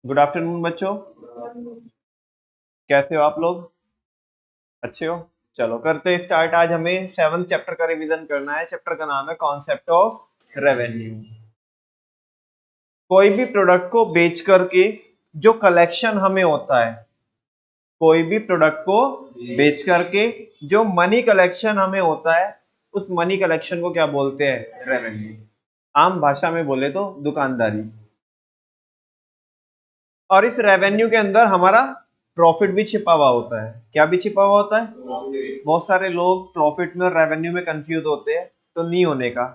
Good afternoon बच्चों। कैसे हो आप लोग? अच्छे हो? चलो करते हैं स्टार्ट। आज हमें 7th चैप्टर का रिवीजन करना है। चैप्टर का नाम है कॉन्सेप्ट ऑफ रेवेन्यू। कोई भी प्रोडक्ट को बेच करके जो कलेक्शन हमें होता है, कोई भी प्रोडक्ट को बेच करके जो मनी कलेक्शन हमें होता है, उस मनी कलेक्शन को क्या बोलते हैं? रेवेन्यू। आम भाषा में बोले तो दुकानदारी। और इस रेवेन्यू के अंदर हमारा प्रॉफिट भी छिपा हुआ होता है। क्या भी छिपा हुआ होता है? बहुत सारे लोग प्रॉफिट में और रेवेन्यू में कंफ्यूज होते हैं, तो नहीं होने का,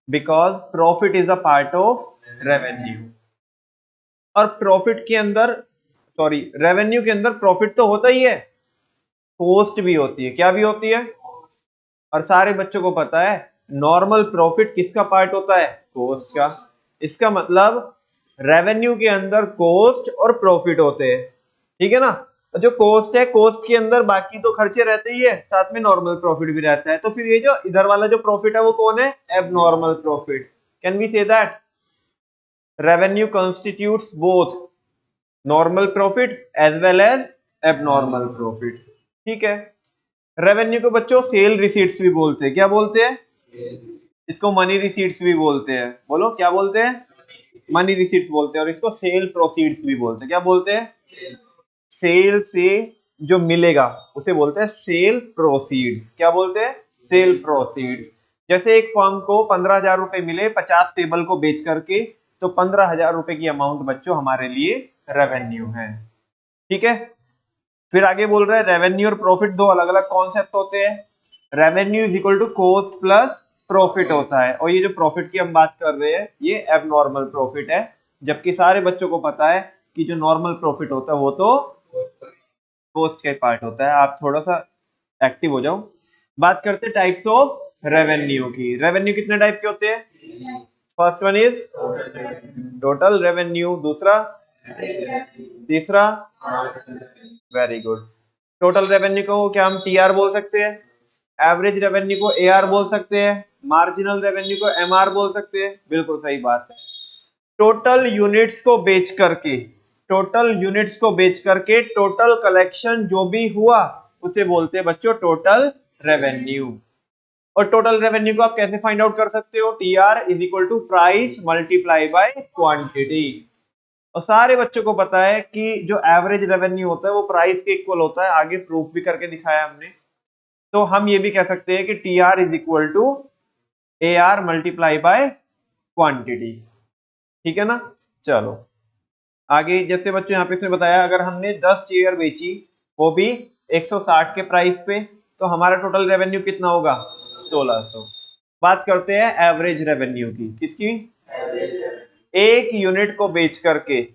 because profit is a part of revenue. और प्रॉफिट के अंदर, सॉरी, रेवेन्यू के अंदर प्रॉफिट तो होता ही है, कॉस्ट भी होती है। क्या भी होती है? और सारे बच्चों को पता है नॉर्मल प्रॉफिट किसका पार्ट होता है? कॉस्ट का। इसका मतलब रेवेन्यू के अंदर कॉस्ट और प्रॉफिट होते हैं, ठीक है ना। जो कॉस्ट है, कॉस्ट के अंदर बाकी तो खर्चे रहते ही है, साथ में नॉर्मल प्रॉफिट भी रहता है। तो फिर ये जो इधर वाला जो प्रॉफिट है वो कौन है? Abnormal profit. Can we say that revenue constitutes both normal profit as well as abnormal profit, ठीक है। रेवेन्यू को बच्चों सेल रिसीट्स भी बोलते हैं। क्या बोलते हैं? इसको मनी रिसीट्स भी बोलते हैं। बोलो क्या बोलते हैं? मनी रिसीट्स बोलते हैं। और इसको सेल प्रोसीड्स भी बोलते हैं। क्या बोलते हैं? सेल से जो मिलेगा उसे बोलते हैं सेल प्रोसीड्स। क्या बोलते हैं? Sale proceeds. जैसे एक फर्म को 15,000 रुपए मिले 50 टेबल को बेच करके, तो 15,000 रुपए की अमाउंट बच्चों हमारे लिए रेवेन्यू है, ठीक है। फिर आगे बोल रहे हैं रेवेन्यू और प्रॉफिट दो अलग अलग कॉन्सेप्ट होते हैं। Revenue is equal to cost plus profit होता है, और ये जो प्रॉफिट की हम बात कर रहे हैं ये एबनॉर्मल प्रॉफिट है। जबकि सारे बच्चों को पता है कि जो नॉर्मल प्रॉफिट होता है वो तो कॉस्ट का पार्ट होता है। आप थोड़ा सा एक्टिव हो जाओ। बात करते हैं टाइप्स ऑफ रेवेन्यू की। रेवेन्यू कितने टाइप के होते हैं? First one is total revenue, दूसरा, तीसरा, वेरी गुड। टोटल रेवेन्यू को क्या हम टीआर बोल सकते हैं? एवरेज रेवेन्यू को एआर बोल सकते हैं। मार्जिनल रेवेन्यू को एमआर बोल सकते हैं। बिल्कुल सही बात है। टोटल यूनिट्स को बेच करके, टोटल यूनिट्स को बेच करके टोटल कलेक्शन जो भी हुआ उसे बोलते हैं बच्चों टोटल रेवेन्यू। और टोटल रेवेन्यू को आप कैसे फाइंड आउट कर सकते हो? T R is equal to price multiply by quantity. और सारे बच्चों को पता है कि जो एवरेज रेवेन्यू होता है वो प्राइस के इक्वल होता है। आगे प्रूफ भी करके दिखाया हमने। तो हम ये भी कह सकते हैं कि T R is equal to A R multiply by quantity, ठीक है ना। चलो आगे, जैसे बच्चों यहाँ पे इसने बताया अगर हमने 10 चेयर बेची, वो भी 160 के प्राइस पे, तो हमारा टोटल रेवेन्यू कितना होगा? 1600। बात करते हैं एवरेज रेवेन्यू की। किसकी? एक यूनिट को बेच करके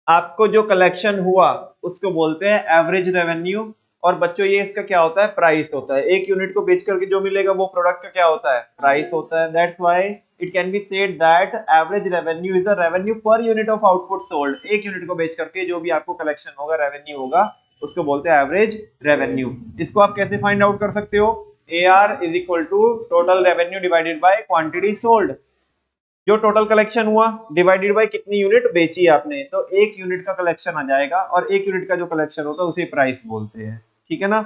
आपको जो कलेक्शन हुआ उसको बोलते हैं एवरेज रेवेन्यू। और बच्चों ये इसका क्या होता है? प्राइस होता है। एक यूनिट को बेच करके जो मिलेगा वो प्रोडक्ट का क्या होता है? प्राइस होता है। That's why it can be said that average revenue is the revenue per unit of output sold. एक यूनिट को बेच करके जो भी आपको कलेक्शन होगा, रेवेन्यू होगा, उसको बोलते हैं एवरेज रेवेन्यू। इसको आप कैसे फाइंड आउट कर सकते हो? A R is equal to total revenue divided by quantity sold. जो टोटल कलेक्शन हुआ डिवाइडेड बाय कितनी यूनिट बेची आपने, तो एक यूनिट का कलेक्शन आ जाएगा। और एक यूनिट का जो कलेक्शन होता है उसे प्राइस बोलते हैं, ठीक है ना।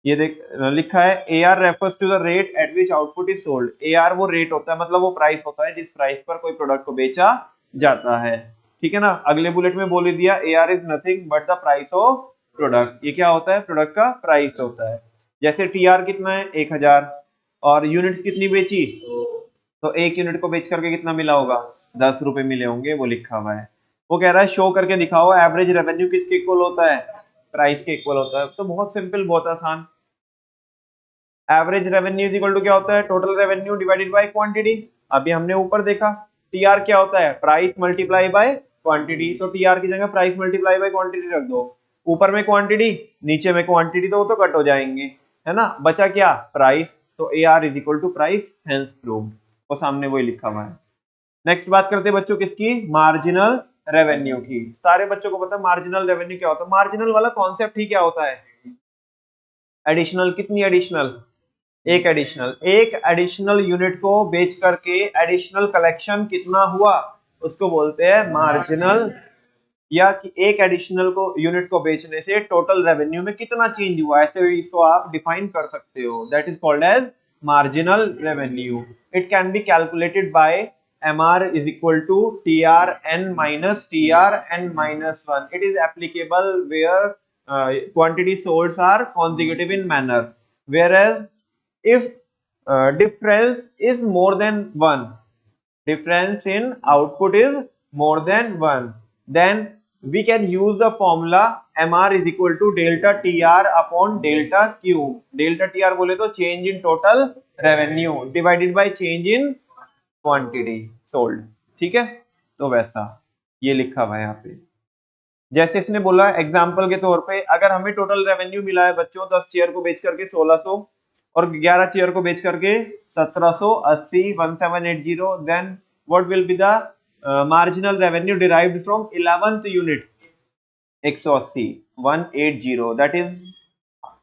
ये देख लिखा है A R refers to the rate at which output is sold. A R वो रेट होता है, मतलब वो प्राइस होता है जिस प्राइस पर कोई प्रोडक्ट को बेचा जाता है, ठीक है ना। अगले बुलेट में बोल दिया ए R is nothing but the price of product. ये क्या होता है? प्रोडक्ट का प्राइस होता है। जैसे टी आर कितना है? 1000। और यूनिट्स कितनी बेची? तो एक यूनिट को बेच करके कितना मिला होगा? 10 रुपए मिले होंगे, वो लिखा हुआ है। वो कह रहा है शो करके दिखाओ एवरेज रेवेन्यू किसके इक्वल होता है? प्राइस के इक्वल होता है। तो बहुत सिंपल, बहुत आसान। Average revenue is equal to क्या होता है? Total revenue divided by quantity. अभी हमने ऊपर देखा टीआर क्या होता है? Price multiply by quantity. तो टीआर की जगह प्राइस मल्टीप्लाई बाय क्वांटिटी रख दो। ऊपर में क्वांटिटी, नीचे में क्वांटिटी, तो वो तो कट हो जाएंगे, है ना। बचा क्या? प्राइस। तो A R is equal to price, hence proved. और सामने वही लिखा हुआ है। नेक्स्ट बात करते हैं बच्चों किसकी? मार्जिनल रेवेन्यू की। सारे बच्चों को पता है मार्जिनल रेवेन्यू क्या होता है। मार्जिनल वाला कॉन्सेप्ट ही क्या होता है? एडिशनल। कितनी एडिशनल? एक एडिशनल। एक एडिशनल यूनिट को बेच करके एडिशनल कलेक्शन कितना हुआ उसको बोलते हैं मार्जिनल या कि एक एडिशनल को यूनिट को बेचने से टोटल रेवेन्यू में कितना चेंज हुआ, ऐसे इसको आप डिफाइन कर सकते हो। That is called as marginal revenue. It can be calculated by MR is equal to TRN minus TRN minus 1. It is applicable where quantity sold are consecutive in manner. Whereas if difference is more than 1, difference in output is more than 1, then we can use the formula MR is equal to delta TR upon delta Q. Delta TR बोले तो change in total revenue divided by change in quantity sold। ठीक है, तो वैसा ये लिखा हुआ है यहाँ पे। जैसे इसने बोला एग्जाम्पल के तौर पे, अगर हमें टोटल रेवेन्यू मिला है बच्चों 10 चेयर को बेच करके 1600 और 11 चेयर को बेच करके 1780 1780, then what will be the marginal revenue derived from 11th unit 180 180। That is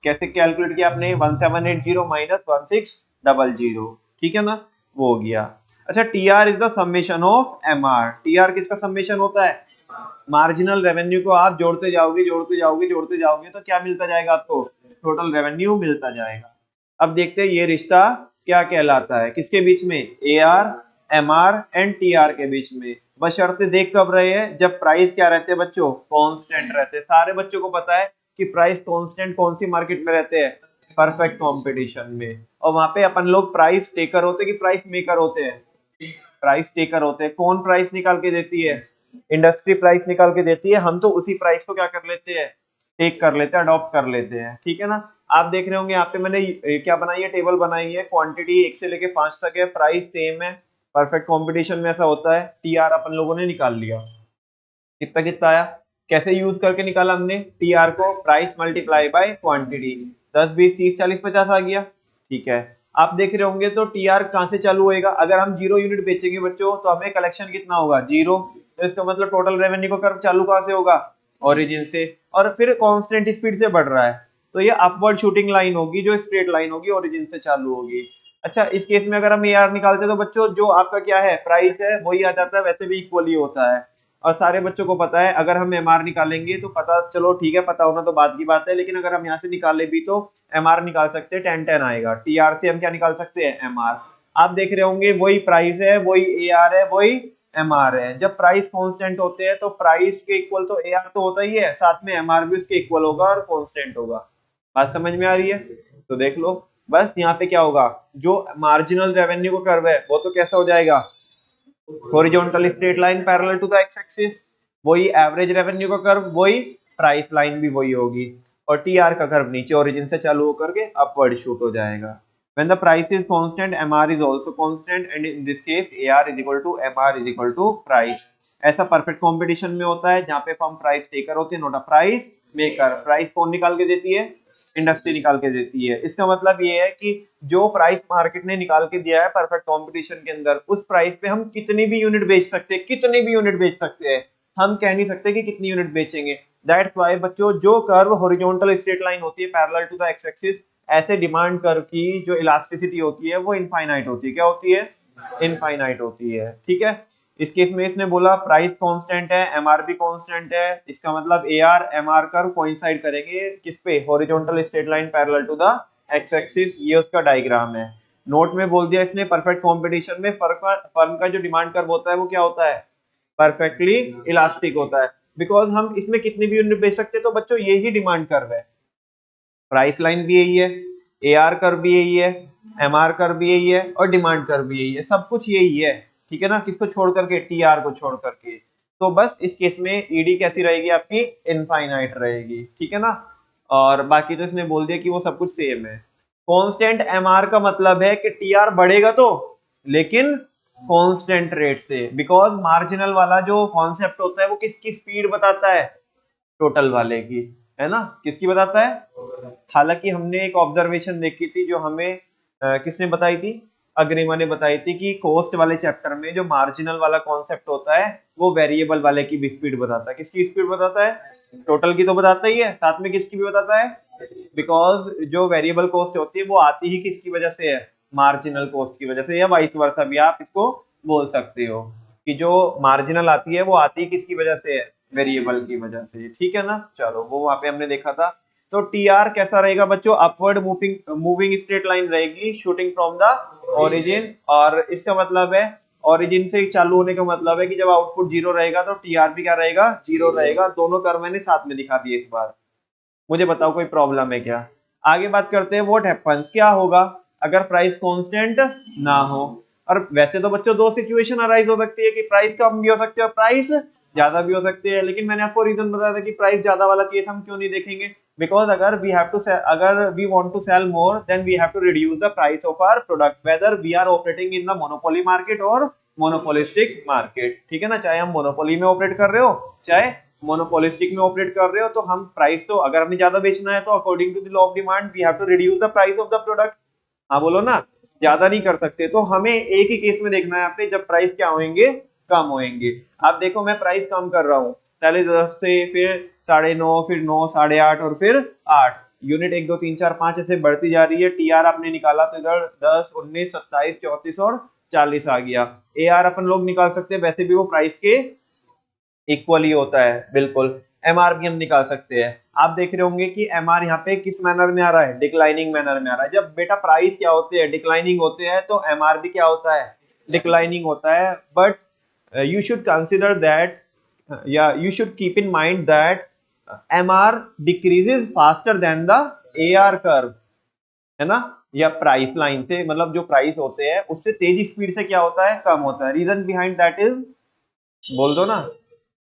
कैसे कैलकुलेट किया आपने 1780 माइनस 1600। ठीक है ना, वो हो गया। अच्छा, TR is the summation of MR. TR किसका समेशन होता है? मार्जिनल रेवेन्यू को आप जोड़ते जाओगे जोड़ते जाओगे जोड़ते जाओगे तो क्या मिलता जाएगा आपको? टोटल रेवेन्यू मिलता जाएगा। अब देखते हैं ये रिश्ता क्या कहलाता है, किसके बीच में? A R M R and T R के बीच में। बशर्ते देख कब रहे हैं, जब प्राइस क्या रहते हैं बच्चों? कांस्टेंट रहते हैं। सारे बच्चों को पता है कि प्राइस कांस्टेंट कौन सी मार्केट में रहते हैं? परफेक्ट कंपटीशन में। और वहां पे अपन लोग प्राइस टेकर होते कि प्राइस मेकर होते हैं? प्राइस टेकर होते हैं। कौन प्राइस निकाल के देती है? इंडस्ट्री प्राइस निकाल के देती है। हम तो उसी प्राइस को क्या कर लेते हैं? टेक कर लेते हैं, अडॉप्ट कर लेते हैं। ठीक है ना। आप देख रहे होंगे यहाँ पे मैंने क्या बनाई है, टेबल बनाई है। क्वांटिटी 1 से लेके 5 तक है, प्राइस सेम है। परफेक्ट कंपटीशन में ऐसा होता है। टीआर अपन लोगों ने निकाल लिया, कितना कितना आया, कैसे यूज करके निकाला हमने? टीआर को प्राइस मल्टीप्लाई बाय क्वांटिटी, 10 20 30 40 50 आ गया। ठीक है, आप देख रहे होंगे तो टीआर कहां से चालू होएगा? अगर हम 0 यूनिट बेचेंगे बच्चों तो हमें कलेक्शन कितना होगा? 0। तो इसका मतलब टोटल रेवेन्यू का कर्व चालू कहां से होगा? ओरिजिन से। और फिर कांस्टेंट स्पीड से बढ़ रहा है, तो ये अपवर्ड शूटिंग लाइन होगी, जो स्ट्रेट लाइन होगी, ओरिजिन से चालू होगी। अच्छा, इस केस में अगर हम एआर निकालते तो बच्चों जो आपका क्या है, प्राइस है, वही आ जाता है। वैसे भी इक्वली होता है और सारे बच्चों को पता है। अगर हम एमआर निकालेंगे तो पता, चलो ठीक है, पता होना तो बात की बात है, लेकिन अगर हम यहाँ से निकाले भी तो एमआर निकाल सकते हैं, 10 10 आएगा। टीआर से हम क्या निकाल सकते हैं? एमआर। आप देख रहे होंगे वही प्राइस है, वही एआर है, वही एमआर है। जब प्राइस कांस्टेंट होते हैं तो प्राइस के इक्वल तो एआर तो होता ही है, साथ में एमआर भी उसके इक्वल होगा और कांस्टेंट होगा। बात समझ में आ रही है? तो देख लो बस यहाँ पे क्या होगा, जो मार्जिनल रेवेन्यू का कर्व है वो तो कैसा हो जाएगा? Horizontal straight line parallel to the X axis. वही एवरेज रेवेन्यू का कर्व, वही प्राइस लाइन भी वही होगी। और टीआर का कर्व नीचे ओरिजिन से चालू होकर के अपवर्ड शूट हो जाएगा। When the price is constant, MR is also constant, and in this case, AR is equal to MR is equal to price. ऐसा परफेक्ट कंपटीशन में होता है जहाँ पे फर्म प्राइस टेकर होती है, note a price maker. Price कौन निकाल के देती है? इंडस्ट्री निकाल के देती है। इसका मतलब ये है कि जो प्राइस मार्केट ने निकाल के दिया है परफेक्ट कंपटीशन के अंदर, उस प्राइस पे हम कितनी भी यूनिट बेच सकते हैं, कितनी भी यूनिट बेच सकते हैं। हम कह नहीं सकते कि कितनी यूनिट बेचेंगे। दैट्स वाई बच्चों, जो कर्व हॉरिजॉन्टल स्ट्रेट लाइन होती है parallel to the X axis, ऐसे डिमांड कर्व की जो इलास्टिसिटी होती है वो इनफाइनाइट होती है। क्या होती है? इनफाइनाइट होती है। ठीक है, इस केस में इसने बोला प्राइस कांस्टेंट है, एमआरपी कांस्टेंट है, इसका मतलब एआर एमआर कर्व कोइंसाइड करेंगे किस पे? Horizontal straight line parallel to the X axis. ये उसका डायग्राम है। नोट में बोल दिया इसने, परफेक्ट कंपटीशन में फर्म का जो डिमांड कर्व होता है वो क्या होता है? परफेक्टली इलास्टिक होता है। बिकॉज हम इसमें कितनी भी यूनिट बेच सकते हैं, तो बच्चों यही डिमांड कर्व है। प्राइस लाइन भी यही है, एआर कर्व भी यही है, एमआर कर्व भी यही है और डिमांड कर्व भी यही है। सब कुछ यही है। ठीक है ना, किसको छोड़ करके? टीआर को छोड़ करके। तो बस इस केस में ईडी कैसी रहेगी आपकी? इनफाइनाइट रहेगी। ठीक है ना। और बाकी तो इसने बोल दिया कि वो सब कुछ सेम है। कांस्टेंट एमआर का मतलब है कि टीआर बढ़ेगा तो, लेकिन कांस्टेंट रेट से। बिकॉज मार्जिनल वाला जो कॉन्सेप्ट होता है वो किसकी स्पीड बताता है? टोटल वाले की, है ना। किसकी बताता है? हालांकि हमने एक ऑब्जर्वेशन देखी थी जो हमें किसने बताई थी? अग्रिमा ने बताई थी कि कॉस्ट वाले चैप्टर में जो मार्जिनल वाला कॉन्सेप्ट होता है वो वेरिएबल वाले की भी स्पीड बताता है। किसकी स्पीड बताता है? टोटल की तो बताता ही है, साथ में किसकी भी बताता है? बिकॉज जो वेरिएबल कॉस्ट होती है वो आती ही किसकी वजह से है? मार्जिनल कॉस्ट की वजह से, या वाइस वर्सा भी आप इसको बोल सकते हो कि जो मार्जिनल आती है वो आती है किसकी वजह से है? वेरिएबल की वजह से, ठीक है ना। चलो वो वहां पे हमने देखा था। तो टी आर कैसा रहेगा बच्चों, upward moving moving straight line रहेगी शूटिंग फ्रॉम द ओरिजिन, और इसका मतलब है ओरिजिन से चालू होने का मतलब है कि जब आउटपुट जीरो रहेगा तो टी आर भी क्या रहेगा, जीरो रहेगा। दोनों कर्व मैंने साथ में दिखा दिए इस बार। मुझे बताओ कोई प्रॉब्लम है क्या। आगे बात करते हैं व्हाट हैपेंस, क्या होगा अगर प्राइस कांस्टेंट ना हो। और वैसे तो बच्चों दो सिचुएशन अराइज हो सकती है कि प्राइस कम भी हो सकती है और प्राइस ज्यादा भी हो सकती है, लेकिन मैंने आपको रीजन बताया था कि प्राइस ज्यादा वाला केस हम क्यों नहीं देखेंगे, बिकॉज अगर we want to sell more then we have to reduce the price of our product, whether we are operating in the monopoly market और मोनोपोलिस्टिक मार्केट, ठीक है ना। चाहे हम मोनोपोली में ऑपरेट कर रहे हो चाहे मोनोपोलिस्टिक में ऑपरेट कर रहे हो, तो हम प्राइस तो अगर हमें ज्यादा बेचना है तो according to the law of demand we have to reduce the price of the product. हाँ बोलो ना, ज्यादा नहीं कर सकते। तो हमें एक ही केस में देखना है यहाँ पे, जब प्राइस क्या होंगे, कम होंगे। आप देखो मैं प्राइस कम कर रहा हूँ पहले 10 से, फिर 9.5, फिर 9, 8.5 और फिर 8 यूनिट, 1 2 3 4 5 ऐसे बढ़ती जा रही है। टी आर आपने निकाला तो इधर 10, 19, 27, 34 और 40 आ गया। ए आर अपन लोग निकाल सकते हैं, वैसे भी वो प्राइस के इक्वल ही होता है बिल्कुल। एमआर भी हम निकाल सकते हैं। आप देख रहे होंगे कि एमआर यहाँ पे किस मैनर में आ रहा है, डिक्लाइनिंग मैनर में आ रहा है। जब बेटा प्राइस क्या होते हैं, डिक्लाइनिंग होते हैं, तो एमआर भी क्या होता है, डिक्लाइनिंग होता है। But you should consider that, या you should keep in mind that MR decreases faster than the AR curve, है ना। या प्राइस लाइन से, मतलब जो प्राइस होते हैं उससे तेज स्पीड से क्या होता है, कम होता है। रीजन बिहाइंड दैट इज, बोल दो ना,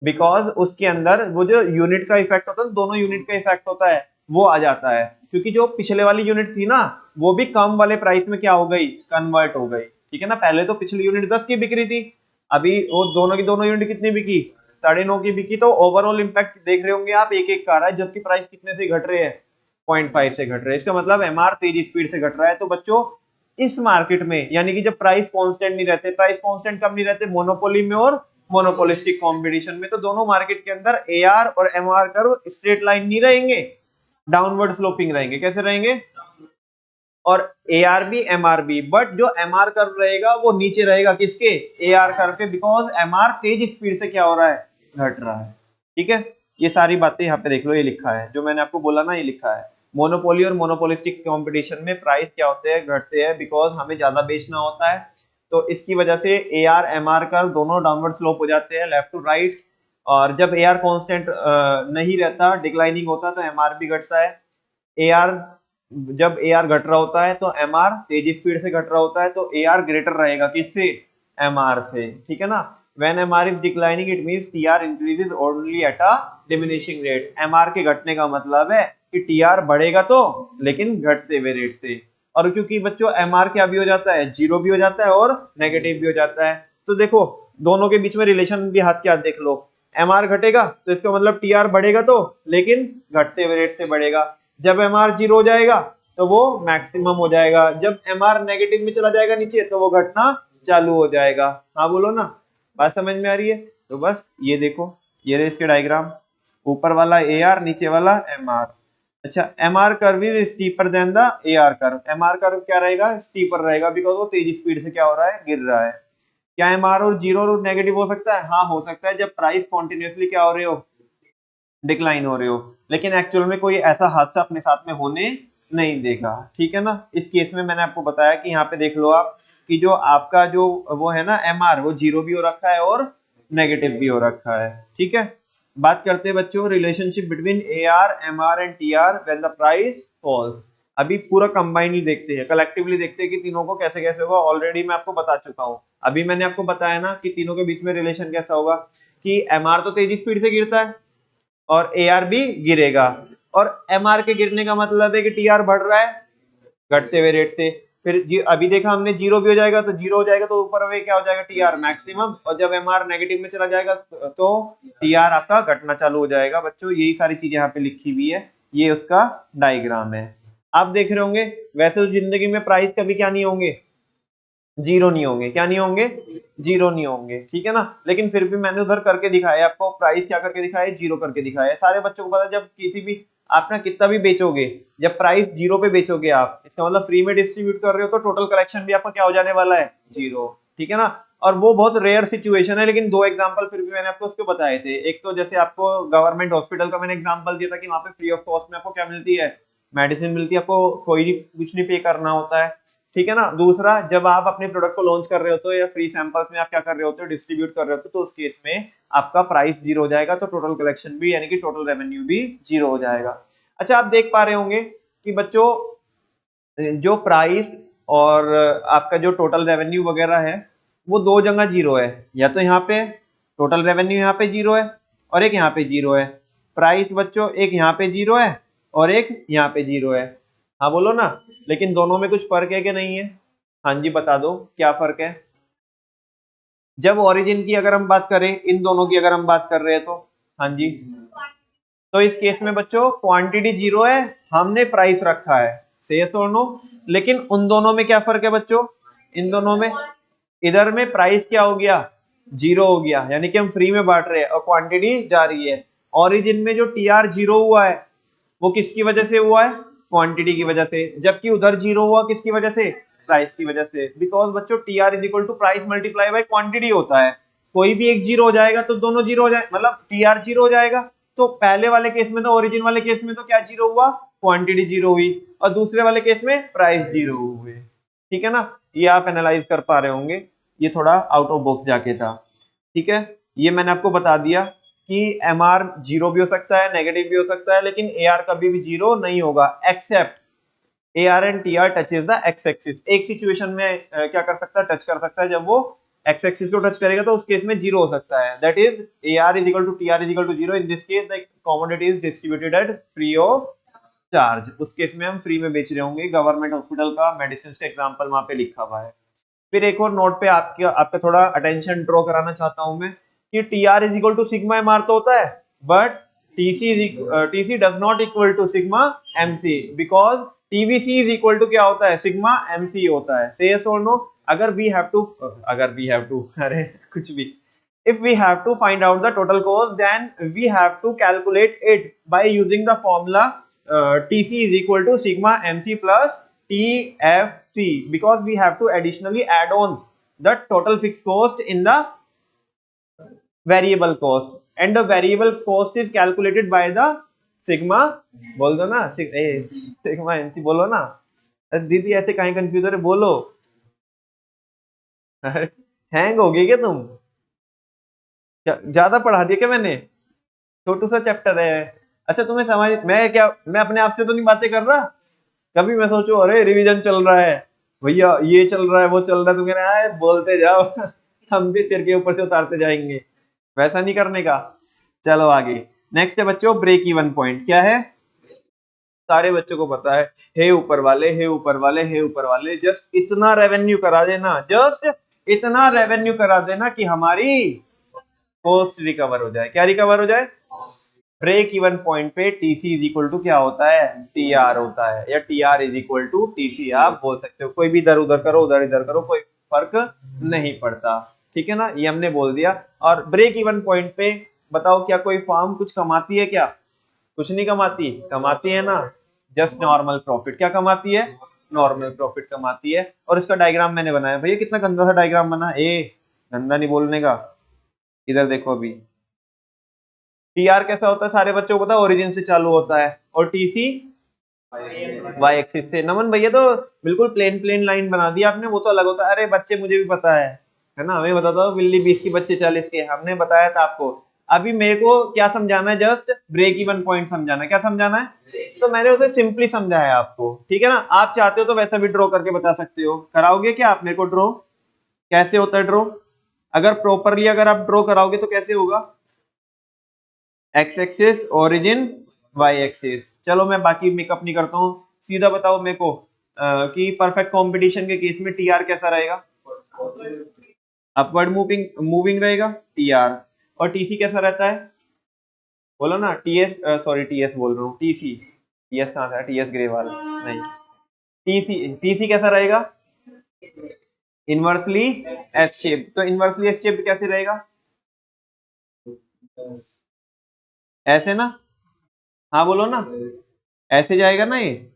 बिकॉज उसके अंदर वो जो यूनिट का इफेक्ट होता है, दोनों यूनिट का इफेक्ट होता है, वो आ जाता है। क्योंकि जो पिछले वाली यूनिट थी ना, वो भी कम वाले प्राइस में क्या हो गई, कन्वर्ट हो गई, ठीक है ना। पहले तो पिछली यूनिट 10 की बिक रही थी, अभी वो दोनों की दोनों यूनिट कितनी बिकी, 9.5 की बिकी। तो ओवरऑल इम्पैक्ट देख रहे होंगे आप, एक एक का आ रहा है, जबकि प्राइस कितने से घट रहे हैं, 0.5 से घट रहे हैं। इसका मतलब एमआर तेजी स्पीड से घट रहा है। तो बच्चों इस मार्केट में, यानी कि जब प्राइस कांस्टेंट नहीं रहते, प्राइस कांस्टेंट कब नहीं रहते, मोनोपोली में और मोनोपोलिस्टिक कंपटीशन में, तो दोनों मार्केट के अंदर एआर और एमआर कर्व स्ट्रेट लाइन नहीं रहेंगे, डाउनवर्ड स्लोपिंग रहेंगे। कैसे रहेंगे, और एआर भी एमआर भी, बट जो एमआर कर्व रहेगा वो नीचे रहेगा, किसके, एआर कर्व के, बिकॉज एमआर तेज स्पीड से क्या हो रहा है, घट रहा है, ठीक है। ये सारी बातें यहाँ पे देख लो, ये लिखा है जो मैंने आपको बोला ना, ये लिखा है। मोनोपोली और मोनोपोलिस्टिक कंपटीशन में प्राइस क्या होते हैं, घटते हैं, बिकॉज हमें ज्यादा बेचना होता है। तो इसकी वजह से A R M R curve दोनों डाउनवर्ड स्लोप हो जाते हैं, लेफ्ट टू राइट। और जब ए आर कॉन्स्टेंट नहीं रहता, डिक्लाइनिंग होता है, तो एम आर भी घटता है। ए आर, जब ए आर घट रहा होता है तो एम आर तेजी स्पीड से घट रहा होता है, तो ए आर ग्रेटर रहेगा किससे, एम आर से, ठीक है ना। When MR is declining, it means TR increases only at a diminishing rate. MR के घटने का मतलब है कि TR बढ़ेगा तो, लेकिन घटते हुए रेट से। और क्योंकि बच्चों MR क्या भी हो जाता है, जीरो भी हो जाता है और नेगेटिव भी हो जाता है। तो देखो दोनों के बीच में रिलेशन भी हाथ के हाथ देख लो। MR घटेगा तो इसका मतलब TR बढ़ेगा तो, लेकिन घटते हुए रेट से बढ़ेगा। जब MR जीरो हो जाएगा तो वो मैक्सिमम हो जाएगा, जब MR नेगेटिव में चला जाएगा नीचे तो वो घटना चालू हो जाएगा। हाँ बोलो ना, बात समझ में आ रही है। तो बस ये देखो, ये रहे इसके डायग्राम, ऊपर वाला ए आर, नीचे वाला एम आर। अच्छा, M R curve is steeper than the A R curve. M R curve क्या रहेगा, स्टीपर रहेगा, बिकॉज वो तेजी स्पीड से क्या हो रहा है, गिर रहा है। क्या एम आर और जीरो और नेगेटिव हो सकता है, हाँ हो सकता है, जब प्राइस कॉन्टिन्यूसली क्या हो रहे हो, डिक्लाइन हो रहे हो। लेकिन एक्चुअल में कोई ऐसा हादसा अपने साथ में होने नहीं देगा, ठीक है ना। इस केस में मैंने आपको बताया कि यहाँ पे देख लो आप, कि जो आपका जो वो है ना एम आर, वो जीरो भी हो रखा है और नेगेटिव भी हो रखा है, ठीक है। बात करते हैं बच्चों relationship between A R, M R and T R when the price falls. अभी पूरा कंबाइनली देखते हैं, कलेक्टिवली देखते हैं कि तीनों को कैसे कैसे होगा। ऑलरेडी मैं आपको बता चुका हूँ, अभी मैंने आपको बताया ना कि तीनों के बीच में रिलेशन कैसा होगा, कि एम आर तो तेजी स्पीड से गिरता है और ए आर भी गिरेगा, और एम आर के गिरने का मतलब है कि टी आर बढ़ रहा है घटते हुए रेट से। फिर अभी देखा हमने, जीरो भी हो जाएगा तो, जीरो हो जाएगा तो ऊपर में क्या हो जाएगा, टी आर मैक्सिमम, और जब एम आर नेगेटिव में चला जाएगा तो टी आर आपका घटना चालू हो जाएगा। बच्चों यही सारी चीजें यहाँ पे लिखी हुई है, ये उसका डायग्राम है। आप देख रहे होंगे वैसे तो जिंदगी में प्राइस कभी क्या नहीं होंगे, जीरो नहीं होंगे। क्या नहीं होंगे, जीरो नहीं होंगे, ठीक है ना। लेकिन फिर भी मैंने उधर करके दिखाया आपको, प्राइस क्या करके दिखाया, जीरो करके दिखाया। सारे बच्चों को पता है, जब किसी भी आप ना कितना भी बेचोगे, जब प्राइस जीरो पे बेचोगे आप, इसका मतलब फ्री में डिस्ट्रीब्यूट कर रहे हो, तो टोटल कलेक्शन भी आपका क्या हो जाने वाला है, जीरो, ठीक है ना। और वो बहुत रेयर सिचुएशन है, लेकिन 2 एग्जांपल फिर भी मैंने आपको उसके बताए थे। एक तो जैसे आपको गवर्नमेंट हॉस्पिटल का मैंने एग्जांपल दिया था कि वहां पे फ्री ऑफ कॉस्ट में आपको क्या मिलती है, मेडिसिन मिलती है, आपको कोई कुछ नहीं पे करना होता है, ठीक है ना। दूसरा, जब आप अपने प्रोडक्ट को लॉन्च कर रहे होते हो या फ्री सैंपल्स में आप क्या कर रहे होते हो, डिस्ट्रीब्यूट कर रहे होते हो, तो उस केस में आपका प्राइस 0 हो जाएगा, तो टोटल कलेक्शन भी यानी कि टोटल रेवेन्यू भी 0 हो जाएगा। अच्छा, आप देख पा रहे होंगे कि बच्चों जो प्राइस और आपका जो टोटल रेवेन्यू वगैरह है वो 2 जगह 0 है, या तो यहाँ पे टोटल रेवेन्यू यहाँ पे 0 है और एक यहाँ पे 0 है। प्राइस बच्चों एक यहाँ पे 0 है और एक यहाँ पे 0 है। हाँ बोलो ना, लेकिन दोनों में कुछ फर्क है कि नहीं है? हाँ जी बता दो क्या फर्क है। जब ओरिजिन की अगर हम बात करें, इन दोनों की अगर हम बात कर रहे हैं तो हाँ जी, तो इस केस में बच्चों क्वांटिटी 0 है, हमने प्राइस रखा है, से और नो। लेकिन उन दोनों में क्या फर्क है बच्चों, इन दोनों में, इधर में प्राइस क्या हो गया, 0 हो गया, यानी कि हम फ्री में बांट रहे हैं और क्वांटिटी जा रही है। ओरिजिन में जो टीआर 0 हुआ है वो किसकी वजह से हुआ है, क्वांटिटी की वजह से, जबकि उधर 0 हुआ किसकी वजह से, प्राइस की वजह से। बिकॉज बच्चों TR is equal to price multiply by quantity होता है। कोई भी एक 0 हो जाएगा तो दोनों 0 हो जाए, मतलब टीआर 0 हो जाएगा। तो पहले वाले केस में तो, ओरिजिन वाले केस में तो क्या 0 हुआ, क्वांटिटी 0 हुई, और दूसरे वाले केस में प्राइस 0 हुए, ठीक है ना। ये आप एनालाइज कर पा रहे होंगे, ये थोड़ा आउट ऑफ बॉक्स जाके था, ठीक है। ये मैंने आपको बता दिया कि एमआर 0 भी हो सकता है, नेगेटिव भी हो सकता है, लेकिन एआर कभी भी 0 नहीं होगा, except AR and TR touches the x axis. एक सिचुएशन में क्या कर सकता है, टच कर सकता है, जब वो x एक्सिस को टच करेगा तो उस केस में 0 हो सकता है, that is AR is equal to TR is equal to 0। In this case the commodity is distributed at free of charge. उस केस में हम फ्री में बेच रहे होंगे, गवर्नमेंट हॉस्पिटल का मेडिसिन का एग्जांपल वहां पे लिखा हुआ है। फिर एक और नोट पे आपका थोड़ा अटेंशन ड्रॉ कराना चाहता हूं मैं कि TR is equal to sigma MR तो होता है, but TC does not equal to sigma MC, because TVC is equal to क्या होता है, सिग्मा MC होता है। से यस और नो। अगर वी हैव टू अरे कुछ भी, if we have to find out the total cost, then we have to calculate it by using the formula TC is equal to sigma MC plus TFC, because we have to additionally add on the total fixed cost in the variable cost, and the variable cost is calculated by the sigma, बोल दो ना sigma MC बोलो ना। दीदी ऐसे कहीं confuse हो रहे, बोलो। हैंग हो गई क्या तुम, ज्यादा पढ़ा दिया क्या मैंने, छोटू सा चैप्टर है। अच्छा तुम्हें समझ, मैं अपने आप से तो नहीं बातें कर रहा, कभी मैं सोचू अरे रिवीजन चल रहा है भैया, ये चल रहा है वो चल रहा है, तुम कह रहे हैं बोलते जाओ हम भी सिर के ऊपर से उतारते जाएंगे, वैसा नहीं करने का। चलो आगे, नेक्स्ट है बच्चों ब्रेक इवन पॉइंट। क्या है, सारे बच्चों को पता है, हे ऊपर वाले, हे ऊपर वाले, हे ऊपर वाले, जस्ट इतना रेवेन्यू करा देना, जस्ट इतना रेवेन्यू करा देना कि हमारी कॉस्ट रिकवर हो जाए। क्या रिकवर हो जाए, ब्रेक इवन पॉइंट पे टीसी इज इक्वल टू क्या होता है, टीआर होता है, या TR is equal to TC आप बोल सकते हो, कोई भी इधर उधर करो, उधर इधर करो, कोई फर्क नहीं पड़ता, ठीक है ना। ये हमने बोल दिया। और ब्रेक इवन पॉइंट पे बताओ, क्या कोई फर्म कुछ कमाती है क्या, कुछ नहीं कमाती, कमाती है ना, जस्ट नॉर्मल प्रॉफिट। क्या कमाती है, नॉर्मल प्रॉफिट कमाती है। और इसका डायग्राम मैंने बनाया, भैया कितना गंदा सा डायग्राम बना, गंदा नहीं बोलने का, इधर देखो अभी। टीआर कैसा होता है, सारे बच्चों को पता है, ओरिजिन से चालू होता है, और टीसी वाई एक्सिस से। नमन भैया तो बिल्कुल प्लेन लाइन बना दी आपने, वो तो अलग होता है। अरे बच्चे मुझे भी पता है ना, हमें बताता हूँ, बिल्ली 20 की बच्चे 40 के, हमने बताया था आपको। अभी मेरे को क्या समझाना है, जस्ट ब्रेक इवन पॉइंट समझाना है। क्या समझाना है, तो मैंने उसे सिंपली समझाया आपको, ठीक है ना। आप चाहते हो तो वैसा भी ड्रॉ करके बता सकते हो, कराओगे क्या आप मेरे को ड्रॉ, कैसे होता है ड्रॉ, अगर प्रॉपरली अगर आप ड्रॉ कराओगे तो कैसे होगा, X axis origin Y axis. चलो मैं बाकी मेकअप नहीं करता हूँ, सीधा बताओ मेरे को कि परफेक्ट कंपटीशन के केस में टीआर कैसा रहेगा, अपवर्ड मूविंग रहेगा टीआर, और टीसी कैसा रहता है, बोलो ना, टीएस, सॉरी टीएस बोल रहा हूँ, टीसी, टीएस कहाँ था, टीएस ग्रेवाल नहीं, टीसी, टीसी कैसा रहेगा, इनवर्सली एस शेप। तो इनवर्सली एस शेप कैसे रहेगा, ऐसे ना, हाँ बोलो ना, ऐसे जाएगा ना ये।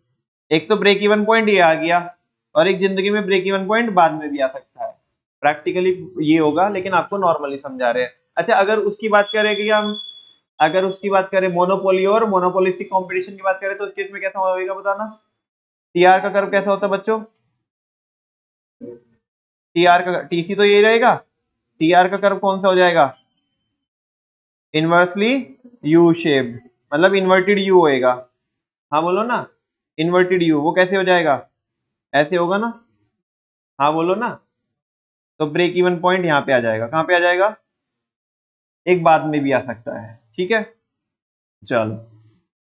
एक तो ब्रेक इवन पॉइंट ये आ गया, और एक जिंदगी में ब्रेक इवन पॉइंट बाद में भी आ सकता है, प्रैक्टिकली ये होगा, लेकिन आपको नॉर्मली समझा रहे हैं। अच्छा, अगर उसकी बात करें कि हम अगर उसकी बात करें मोनोपोली और मोनोपोलिस्टिक कंपटीशन की बात करें, तो उस केस में कैसा होगा बताना। टीआर का कर्व कैसा होता है बच्चों? टीआर का टीसी तो यही रहेगा, टीआर का कर्व कौन सा हो जाएगा? इनवर्सली यू शेप्ड, मतलब इन्वर्टेड यू होएगा। हाँ बोलो ना, इन्वर्टेड यू, वो कैसे हो जाएगा? ऐसे होगा ना। हाँ बोलो ना। तो ब्रेक इवन पॉइंट यहाँ पे आ जाएगा। कहाँ पे आ जाएगा? एक बाद में भी आ सकता है, ठीक है। चलो,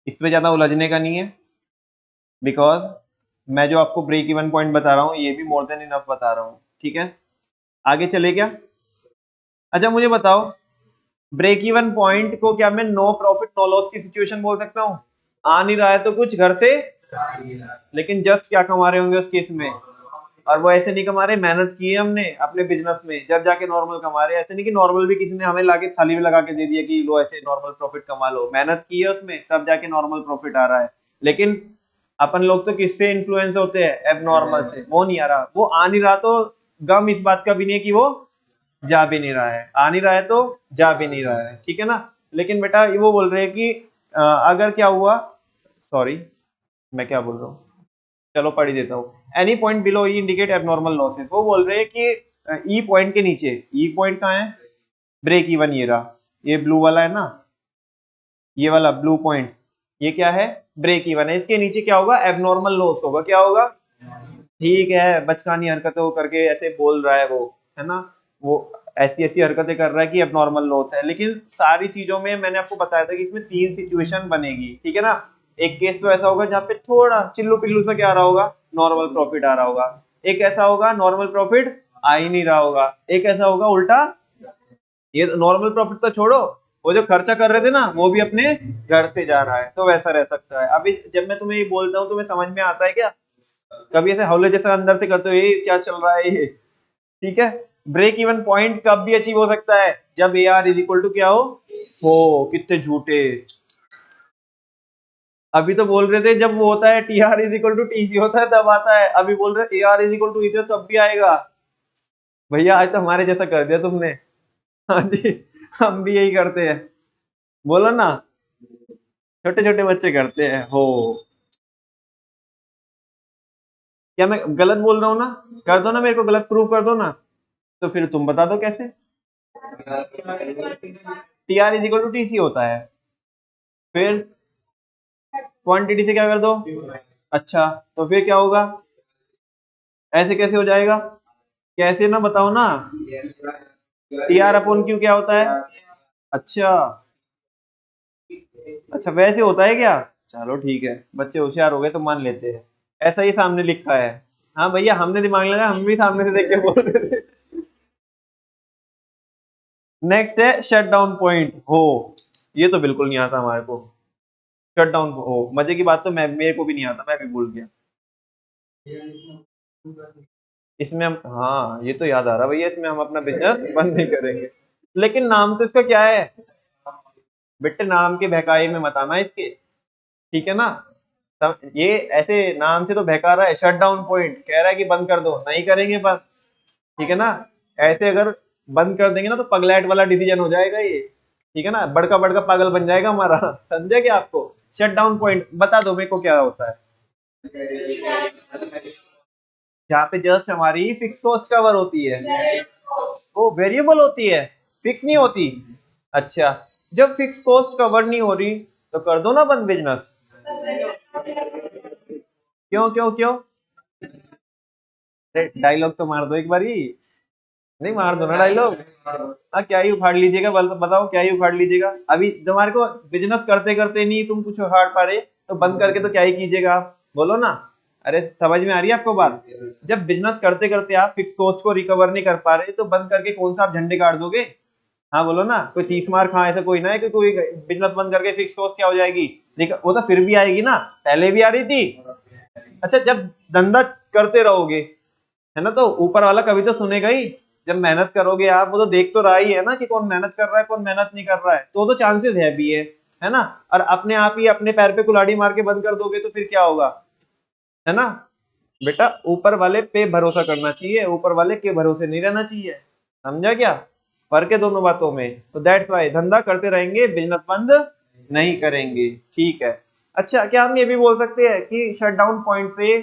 इसमें ज्यादा उलझने का नहीं है, बिकॉज मैं जो आपको ब्रेक इवन पॉइंट बता रहा हूँ ये भी मोर देन इनफ बता रहा हूँ, ठीक है। आगे चले क्या? अच्छा मुझे बताओ, ब्रेक इवन पॉइंट को क्या मैं नो प्रॉफिट नो लॉस की सिचुएशन बोल सकता हूँ? आ नहीं रहा है तो कुछ घर से, लेकिन जस्ट क्या कमा रहे होंगे उस केस में? और वो ऐसे नहीं कमा रहे, मेहनत की है हमने अपने बिजनेस में, जब जाके नॉर्मल कमा रहे हैं। ऐसे नहीं कि नॉर्मल भी किसी ने हमें लाके थाली में लगा के दे दिया कि लो ऐसे नॉर्मल प्रॉफिट कमा लो, मेहनत की है उसमें तब जाके नॉर्मल प्रॉफिट आ रहा है। लेकिन अपन लोग तो किससे इन्फ्लुएंस होते हैं? एबनॉर्मल से। वो नहीं आ रहा, वो आ नहीं रहा तो गम इस बात का भी नहीं है कि वो जा भी नहीं रहा है, आ नहीं रहा है तो जा भी नहीं रहा है, ठीक है ना। लेकिन बेटा वो बोल रहे हैं कि अगर क्या हुआ, सॉरी मैं क्या बोल रहा हूँ, चलो पढ़ ही देता हूँ। एनी पॉइंट बिलो ई इंडिकेट एबनॉर्मल लॉसेस। वो बोल रहे हैं कि ई पॉइंट के नीचे, ई पॉइंट कहाँ है? ब्रेक इवन ये रहा, ये ब्लू वाला है ना, ये वाला ब्लू पॉइंट, ये क्या है? ब्रेक इवन है। इसके नीचे क्या होगा? एबनॉर्मल लॉस होगा। क्या होगा? ठीक है, बचकानी हरकतों करके ऐसे बोल रहा है वो, है ना, वो ऐसी ऐसी हरकतें कर रहा है कि एबनॉर्मल लॉस है। लेकिन सारी चीजों में मैंने आपको बताया था कि इसमें 3 सिचुएशन बनेगी, ठीक है ना। एक केस तो ऐसा होगा जहाँ पे थोड़ा चिल्लू पिल्लू सा क्या आ रहा होगा? नॉर्मल प्रॉफिट आ रहा होगा। एक ऐसा होगा नॉर्मल प्रॉफिट आ ही नहीं रहा होगा। एक ऐसा होगा उल्टा, ये नॉर्मल प्रॉफिट तो छोड़ो, वो जो खर्चा कर रहे थे ना वो भी अपने घर से जा रहा है, तो वैसा रह सकता है। अभी जब मैं तुम्हें ये बोलता हूँ तुम्हें समझ में आता है क्या? कभी ऐसे हौले जैसा अंदर से करते हो ये क्या चल रहा है ये, ठीक है। ब्रेक इवन पॉइंट कब भी अचीव हो सकता है? जब A R is equal to क्या हो, कितने झूठे। अभी तो बोल रहे थे जब वो होता है T R is equal to T C होता है तब आता है, अभी बोल रहे A R is equal to इसे तब भी आएगा। भैया आज तो हमारे जैसा कर दिया तुमने। हाँ जी, हम भी यही करते हैं, बोलो ना, छोटे छोटे बच्चे करते हैं हो। क्या मैं गलत बोल रहा हूँ ना? कर दो ना, मेरे को गलत प्रूव कर दो ना, तो फिर तुम बता दो कैसे। T R is equal to T C होता है, फिर क्वांटिटी से क्या कर दो। अच्छा, तो फिर क्या होगा? ऐसे कैसे हो जाएगा? कैसे ना बताओ ना। टी आर अपॉन क्यू क्या होता है? अच्छा, अच्छा वैसे होता है क्या? चलो ठीक है, बच्चे होशियार हो गए तो मान लेते हैं, ऐसा ही सामने लिखा है। हाँ भैया, हमने दिमाग लगा, हम भी सामने से देख के बोल रहे थे। नेक्स्ट है शट डाउन पॉइंट हो। ये तो बिल्कुल नहीं आता हमारे को। शट डाउन हो, मजे की बात तो मैं, मेरे को भी नहीं आता, मैं भी भूल गया। इसमें हम, हाँ ये तो याद आ रहा भैया, इसमें हम अपना बिजनेस बंद नहीं करेंगे। लेकिन नाम तो इसका क्या है? बेटे नाम के बहकाए में मत आना इसके, ठीक है ना। ये ऐसे नाम से तो बहका रहा है, शट डाउन पॉइंट कह रहा है कि बंद कर दो, नहीं करेंगे बंद, ठीक है ना। ऐसे अगर बंद कर देंगे ना तो पगलैट वाला डिसीजन हो जाएगा ये, ठीक है ना, बड़का बड़का पागल बन जाएगा हमारा। समझे क्या आपको? शट डाउन पॉइंट बता दो मेरे को क्या होता है? जहाँ पे जस्ट हमारी फिक्स कॉस्ट कवर होती है, वो वेरिएबल होती है, फिक्स नहीं होती। अच्छा, जब फिक्स कॉस्ट कवर नहीं हो रही तो कर दो ना बंद बिजनेस। क्यों क्यों क्यों? डायलॉग तो मार दो एक बारी। नहीं मार दो ना डायलॉग। हाँ क्या ही उखाड़ लीजिएगा, बताओ क्या ही उखाड़ लीजिएगा? अभी तुम्हारे को बिजनेस करते करते नहीं तुम कुछ उखाड़ पा रहे तो बंद करके तो क्या ही कीजिएगा आप, बोलो ना। अरे समझ में आ रही है आपको बात? जब बिजनेस करते करते आप फिक्स कॉस्ट को रिकवर नहीं कर पा रहे तो बंद करके कौन सा आप झंडे गाड़ दोगे? हाँ बोलो ना, कोई 30 मार खा, ऐसा कोई ना है कि कोई बिजनेस बंद करके फिक्स कॉस्ट क्या हो जाएगी, लेकिन वो तो फिर भी आएगी ना, पहले भी आ रही थी। अच्छा, जब धंधा करते रहोगे, है ना, तो ऊपर वाला कभी तो सुनेगा ही। जब मेहनत करोगे आप, वो तो देख तो रहा ही है ना कि कौन मेहनत कर रहा है कौन मेहनत नहीं कर रहा है, तो चांसेस है भी है ना। और अपने आप ही अपने पैर पे कुल्हाड़ी मार के बंद कर दोगे तो फिर क्या होगा, है ना। बेटा ऊपर वाले पे भरोसा करना चाहिए, ऊपर वाले के भरोसे नहीं रहना चाहिए, समझा क्या फर्क है दोनों बातों में। तो दैट्स वाई धंधा करते रहेंगे, बिजनेस बंद नहीं करेंगे, ठीक है। अच्छा क्या हम ये भी बोल सकते हैं कि शटडाउन पॉइंट पे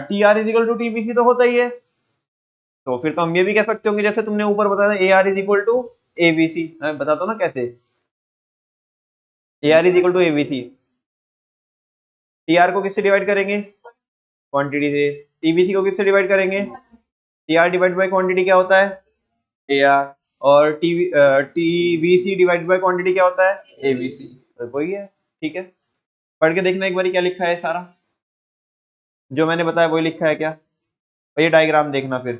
T R is equal to TVC तो होता ही है, तो फिर तो हम ये भी कह सकते होंगे जैसे तुमने ऊपर बताया A R is equal to AVC, मैं बताता हूँ ना कैसे। A R is equal to AVC, T R को किससे डिवाइड करेंगे, क्वांटिटी से, टीबीसी को किससे डिवाइड करेंगे, T R divide by quantity क्या होता है, ए आर, और टीवीसी डिवाइड बाई क्वांटिटी क्या होता है, एबीसी, तो वही है, ठीक है। पढ़ के देखना एक बार क्या लिखा है, सारा जो मैंने बताया वही लिखा है क्या, और ये डायग्राम देखना फिर,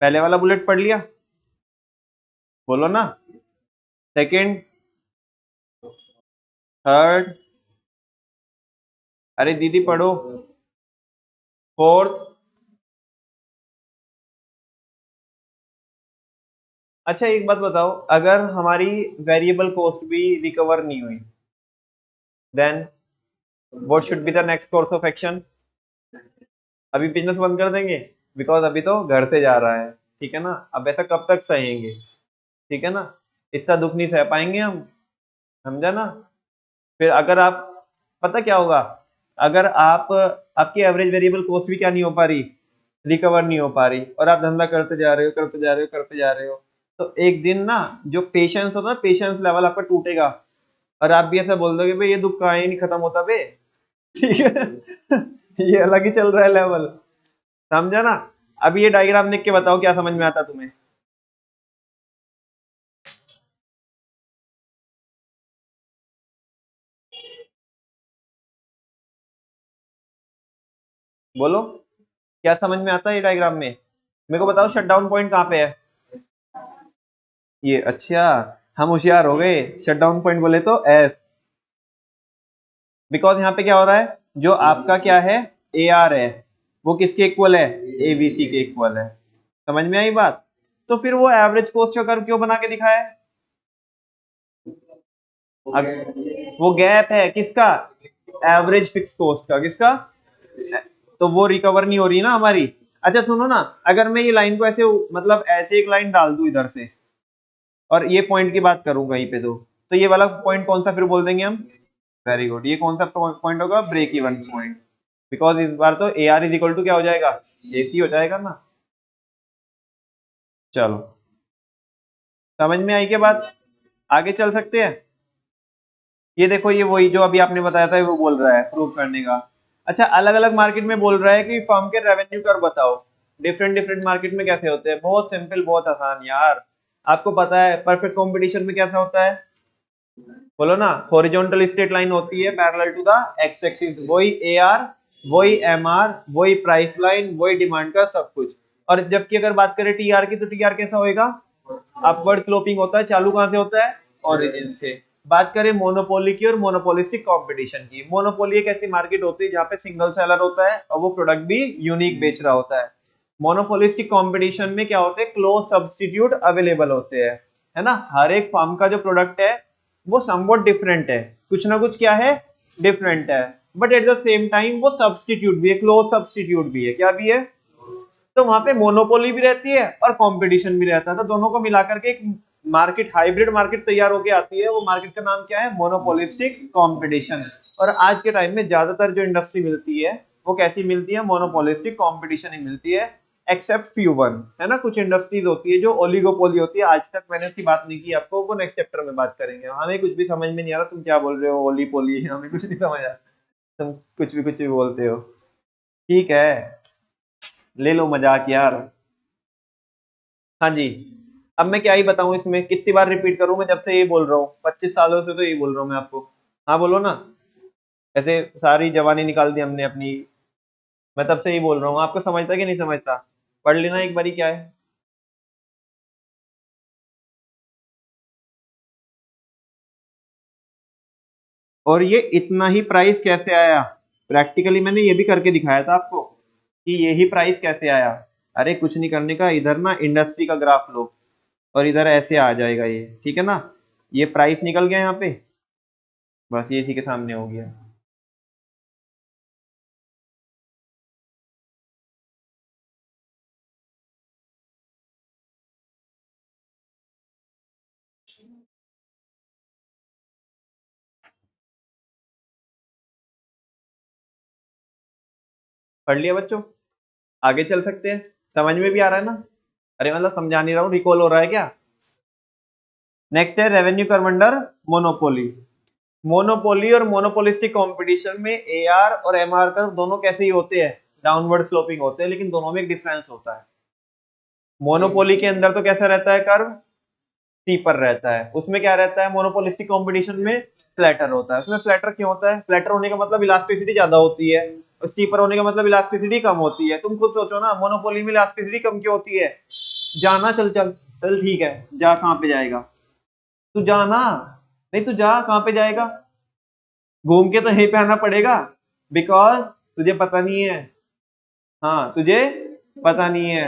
पहले वाला बुलेट पढ़ लिया, बोलो ना, सेकंड, थर्ड, अरे दीदी पढ़ो, फोर्थ, अच्छा एक बात बताओ, अगर हमारी वेरिएबल कॉस्ट भी रिकवर नहीं हुई, then what should be the next course of action, अभी बिजनेस बंद कर देंगे, बिकॉज अभी तो घर से जा रहा है, ठीक है ना, अब ऐसा कब तक सहेंगे, ठीक है ना, इतना दुख नहीं सह पाएंगे हम, समझा ना। फिर अगर आप, पता क्या होगा, अगर आप, आपकी एवरेज वेरिएबल कॉस्ट भी क्या नहीं हो पा रही, रिकवर नहीं हो पा रही, और आप धंधा करते जा रहे हो करते जा रहे हो करते जा रहे हो, तो एक दिन ना जो पेशेंस होता है ना, पेशेंस लेवल आपका टूटेगा, और आप भी ऐसा बोल दोगे भाई ये दुख कहाँ ही नहीं खत्म होता बे, ठीक है ये अलग ही चल रहा है लेवल, समझा ना। अभी ये डायग्राम देख के बताओ क्या समझ में आता तुम्हें, बोलो क्या समझ में आता है ये डायग्राम में, मेरे को बताओ शटडाउन पॉइंट कहाँ पे है, ये, अच्छा हम होशियार हो गए, शटडाउन पॉइंट बोले तो एस, बिकॉज यहाँ पे क्या हो रहा है, जो आपका क्या है, ए आर है, वो किसके इक्वल है, एबीसी के इक्वल है, समझ में आई बात। तो फिर वो एवरेज कॉस्ट का कर्व क्यों बना के दिखाया है, वो गैप है किसका, एवरेज फिक्स कॉस्ट का, किसका, तो वो रिकवर नहीं हो रही ना हमारी। अच्छा सुनो ना, अगर मैं ये लाइन को ऐसे, मतलब ऐसे एक लाइन डाल दूं इधर से, और ये पॉइंट की बात करूं कहीं पे, तो ये वाला पॉइंट कौन सा फिर बोल देंगे हम, वेरी गुड, ये कौन सा पॉइंट होगा, ब्रेक इवन पॉइंट, बिकॉज इस बार तो A R is equal to क्या हो जाएगा, ए सी हो जाएगा ना। चलो समझ में आई क्या बात, आगे चल सकते हैं। ये देखो ये वही जो अभी आपने बताया था वो बोल रहा है प्रूव करने का। अच्छा अलग अलग मार्केट में बोल रहा है कि फर्म के रेवेन्यू कर बताओ, डिफरेंट डिफरेंट मार्केट में कैसे होते हैं, बहुत सिंपल बहुत आसान यार, आपको पता है परफेक्ट कंपटीशन में कैसा होता है, बोलो ना, हॉरिजॉन्टल स्ट्रेट लाइन होती है parallel to the X axis, वही ए आर, वही एम आर, वही प्राइस लाइन, वही डिमांड का सब कुछ। और जबकि अगर बात करें टी आर की, तो टी आर कैसा होएगा, अपवर्ड स्लोपिंग होता है, चालू कहां से होता है, ओरिजिन से। बात करें मोनोपोली की और मोनोपोलिस्टिक कंपटीशन की, मोनोपोली एक ऐसी मार्केट होती है जहां पे सिंगल सेलर होता है और वो प्रोडक्ट भी यूनिक बेच रहा होता है। मोनोपोलिस्टिक कंपटीशन में क्या होते हैं, क्लोज सब्स्टिट्यूट अवेलेबल होते हैं, है ना, हर एक फार्म का जो प्रोडक्ट है वो समवॉट डिफरेंट है, कुछ ना कुछ क्या है, डिफरेंट है, but at the same time वो सब्स्टिट्यूट भी है, क्लोज सब्स्टिट्यूट भी है, क्या भी है, तो वहां पे मोनोपोली भी रहती है और कंपटीशन भी रहता है, तो दोनों को मिलाकर के एक मार्केट, हाइब्रिड मार्केट तैयार होके आती है, वो मार्केट का नाम क्या है, मोनोपोलिस्टिक कंपटीशन। और आज के टाइम में ज्यादातर जो इंडस्ट्री मिलती है वो कैसी मिलती है, मोनोपोलिस्टिक कंपटीशन ही मिलती है, एक्सेप्ट फ्यू वन, है ना, कुछ इंडस्ट्रीज होती है जो ओलिगोपोली होती है, आज तक मैंने उसकी बात नहीं की आपको, वो नेक्स्ट चैप्टर में बात करेंगे, हमें कुछ भी समझ में नहीं आ रहा तुम क्या बोल रहे हो, ओलीपोली हमें कुछ नहीं समझ आ रहा, तुम कुछ भी बोलते हो, ठीक है, ले लो मजाक यार। हाँ जी, अब मैं क्या ही बताऊं, इसमें कितनी बार रिपीट करूं, मैं जब से ये बोल रहा हूँ 25 सालों से तो यही बोल रहा हूँ मैं आपको, हाँ बोलो ना, ऐसे सारी जवानी निकाल दी हमने अपनी, मैं तब से ही बोल रहा हूँ, आपको समझता कि नहीं समझता, पढ़ लेना एक बारी क्या है। और ये इतना ही प्राइस कैसे आया, प्रैक्टिकली मैंने ये भी करके दिखाया था आपको कि ये ही प्राइस कैसे आया, अरे कुछ नहीं करने का, इधर ना इंडस्ट्री का ग्राफ लो और इधर ऐसे आ जाएगा ये, ठीक है ना, ये प्राइस निकल गया यहाँ पे, बस ये इसी के सामने हो गया, पढ़ लिया बच्चों? आगे चल सकते हैं? समझ में भी आ रहा है ना? अरे मतलब समझा नहीं रहा हूँ, रिकॉल हो रहा है क्या? नेक्स्ट है revenue curve under monopoly. Monopoly और मोनोपोलिस्टिक कंपटीशन में एआर और एमआर कर्व दोनों कैसे ही होते हैं, डाउनवर्ड स्लोपिंग होते हैं, लेकिन दोनों में एक डिफरेंस होता है। मोनोपोली के अंदर तो कैसा रहता है कर्व, स्टीपर रहता है। उसमें क्या रहता है, मोनोपोलिस्टिक कंपटीशन में फ्लैटर होता है। उसमें फ्लैटर क्यों होता है? फ्लैटर होने का मतलब इलास्टिसिटी ज्यादा होती है, और स्टीपर होने का मतलब इलास्टिसिटी कम होती है। तुम खुद सोचो ना, मोनोपोली में इलास्टिसिटी कम क्यों होती है? जाना, चल चल चल ठीक है, जा कहाँ पे जाएगा तू, जाना, नहीं तू जा कहाँ पे जाएगा, घूम के तो यहीं पे आना पड़ेगा, बिकॉज तुझे पता नहीं है। हाँ तुझे पता नहीं है,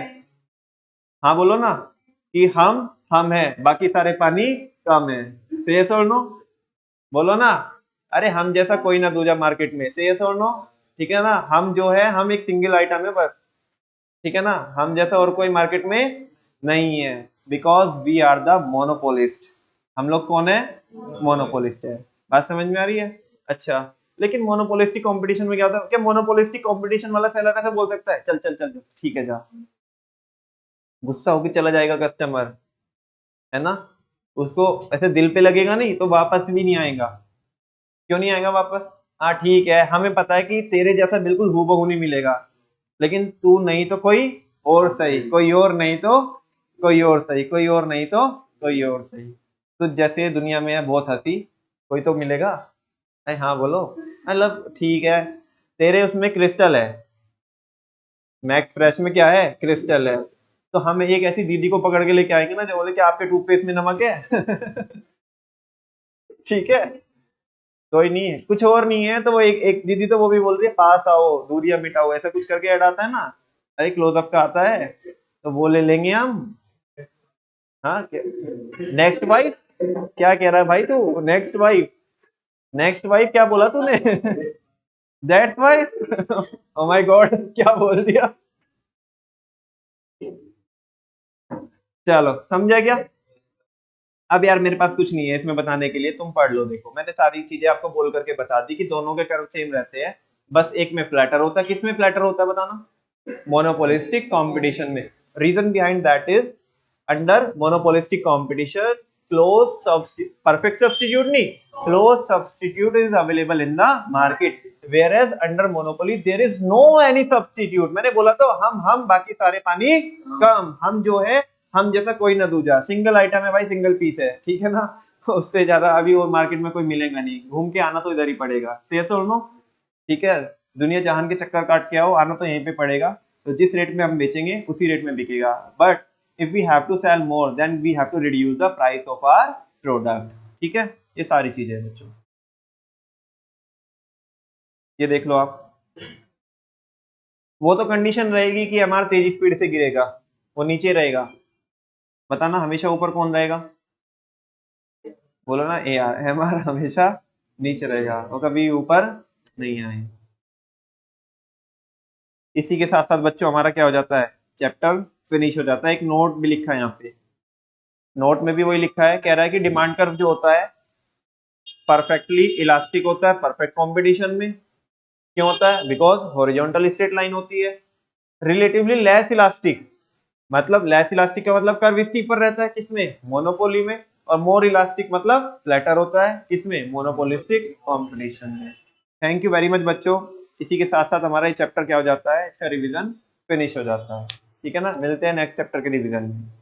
हाँ बोलो ना कि हम है, बाकी सारे पानी कम है। तो ये और नो, बोलो ना, अरे हम जैसा कोई ना दूजा मार्केट में। से यस और नो, ठीक है ना? हम जो है, हम एक सिंगल आइटम है बस, ठीक है ना? हम जैसा और कोई मार्केट में नहीं है, because we are the monopolist. हम लोग कौन है? मोनोपोलिस्ट है। बात समझ में आ रही है? अच्छा, लेकिन मोनोपोलिस्टिक कंपटीशन में क्या होता है? क्या मोनोपोलिस्टिक कंपटीशन वाला सेलर ऐसा बोल सकता है चल चल चल चल, ठीक है जा, गुस्सा होकर चला जाएगा कस्टमर, है ना? उसको ऐसे दिल पे लगेगा नहीं तो वापस भी नहीं आएगा। क्यों नहीं आएगा वापस? हाँ ठीक है, हमें पता है कि तेरे जैसा बिल्कुल हूबहू नहीं मिलेगा, लेकिन तू नहीं तो कोई और सही, कोई और नहीं तो कोई और सही, कोई और नहीं तो कोई और सही। तो जैसे दुनिया में है बहुत हंसी, कोई तो मिलेगा। अरे हाँ बोलो, मतलब ठीक है, तेरे उसमें क्रिस्टल है, मैक्स फ्रेश में क्या है? क्रिस्टल है। तो हम एक ऐसी दीदी को पकड़ के लेके आएंगे ना जो बोले कि आपके टूथपेस्ट में नमक है। ठीक है, कोई नहीं है, कुछ और नहीं है तो वो एक एक दीदी तो वो भी बोल रही है पास आओ दूरियां मिटाओ, ऐसा कुछ करके ऐड आता है ना, अरे क्लोजअप का आता है, तो वो ले लेंगे हम। हाँ, नेक्स्ट वाइफ, क्या कह रहा है भाई तू? नेक्स्ट वाइफ, नेक्स्ट वाइफ क्या बोला तूने? That's wife, oh my God, क्या बोल दिया? चलो समझा क्या? अब यार मेरे पास कुछ नहीं है इसमें बताने के लिए, तुम पढ़ लो। देखो मैंने सारी चीजें आपको बोल करके बता दी कि दोनों के कर्व सेम रहते हैं, बस एक में फ्लैटर होता है। किस में फ्लैटर होता है बताना? मोनोपोलिस्टिक कंपटीशन में। Reason behind that is, under monopolistic competition close perfect substitute नहीं, close substitute is available in the market, whereas under monopoly there is no any substitute. मैंने बोला तो हम बाकी सारे पानी कम, हम जो है हम जैसा कोई ना दूजा, सिंगल आइटम है भाई, सिंगल पीस है, ठीक है ना? उससे ज्यादा अभी वो मार्केट में कोई मिलेगा नहीं, घूम के आना तो इधर ही पड़ेगा। से नो, ठीक है, दुनिया जहान के चक्कर काट के आओ, आना तो यहीं पे पड़ेगा। तो जिस रेट में हम बेचेंगे उसी रेट में बिकेगा, but if we have to sell more then we have to reduce the price of our product. ठीक है, ये सारी चीजें हैं बच्चों, ये देख लो आप। वो तो कंडीशन रहेगी कि एमआर तेजी स्पीड से गिरेगा, वो नीचे रहेगा। बताना हमेशा ऊपर कौन रहेगा? बोलो ना, ए आर, एमआर हमेशा नीचे रहेगा, वो कभी ऊपर नहीं आए। इसी के साथ साथ बच्चों हमारा क्या हो जाता है, चैप्टर फिनिश हो जाता है। एक नोट भी लिखा है यहाँ पे, नोट में भी वही लिखा है, कह रहा है कि डिमांड कर्व जो होता है परफेक्टली इलास्टिक होता है परफेक्ट कंपटीशन में। क्यों होता है? बिकॉज हॉरिजॉन्टल स्ट्रेट लाइन होती है। रिलेटिवली लेस इलास्टिक, मतलब लेस इलास्टिक का मतलब कर्व स्टीपर रहता है, किसमें? मोनोपोली में। और मोर इलास्टिक मतलब फ्लैटर होता है, किसमें? मोनोपोलिस्टिक कंपटीशन में। थैंक यू वेरी मच बच्चों, इसी के साथ साथ हमारा ये चैप्टर क्या हो जाता है, इसका रिवीजन फिनिश हो जाता है। ठीक है ना, मिलते हैं नेक्स्ट चैप्टर के रिवीजन में।